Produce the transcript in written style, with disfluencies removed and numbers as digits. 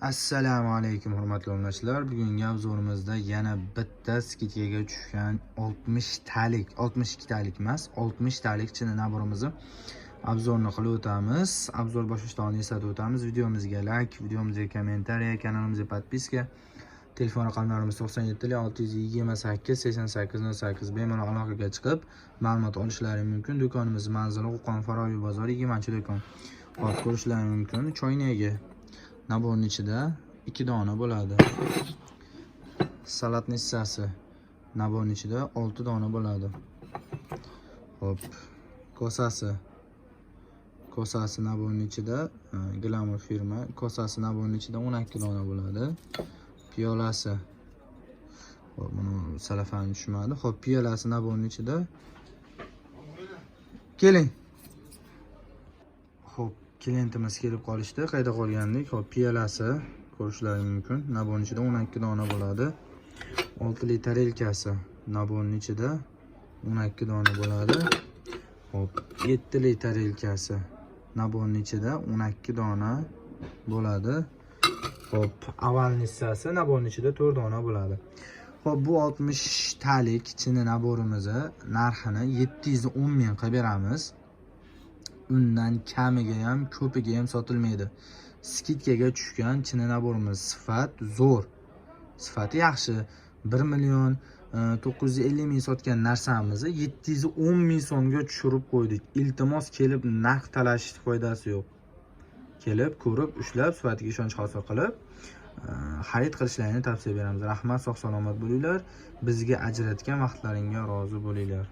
Assalomu alaykum hurmatli obunachilar. Bugungi obzorimizda yana bitta skidkaga tushgan 62 talik emas, 60 talik chini naborimizni obzorni qilib o'tamiz. Obzor boshlashdan eslatib o'tamiz. Videomizga like, videomizga kommentariya, kanalimizga podpiska, telefon raqamlarimiz 97 628 8808 bemalol aloqaga chiqib ma'lumot olishlari mumkin. Do'konimiz manzili Qo'qon Faroviy bozori 20-do'kon. Hop ko'rishlari mumkin. Choynagi naborning ichida 2 dona bo'ladi. Salat hissasi naborning ichida 6 dona bo'ladi. Hop, kosasi naborning ichida Glamour firma kosasi naborning ichida 12 dona bo'ladi. Piyolasi, hop, buni salafani tushmadi. Hop, piyolasi naborning ichida keling. Hop, klientimiz kelib qolishdi. Qayda qolgandik? Hop, piyolasi ko'rishlaringiz mumkin. Naborning ichida 12 dona bo'ladi. 6 li tarelkasi naborning ichida 12 dona bo'ladi. Hop, 7 li tarelkasi naborning ichida 12 dona bo'ladi. Hop, avvalgi hissasi naborning ichida 4 dona bo'ladi. Hop, bu 60 talik chini naborimizni narxini 710 ming qilib beramiz. Undan kamiga ham, ko'piga ham sotilmaydi. Skidkaga tushgan chini naborimiz sifat zo'r. Sifati yaxshi. 1 million 950 ming sotgan narsamizni 710 ming so'mga tushirib qo'ydik. Iltimos kelib narx talashishning foydasi yo'q. Kelib, ko'rib, ushlab, sifatiga ishonch hosil qilib xarid qilishlarini tavsiya beramiz. Rahmat, sog' salomat bo'linglar. Bizga ajratgan vaqtlaringga rozi bo'linglar.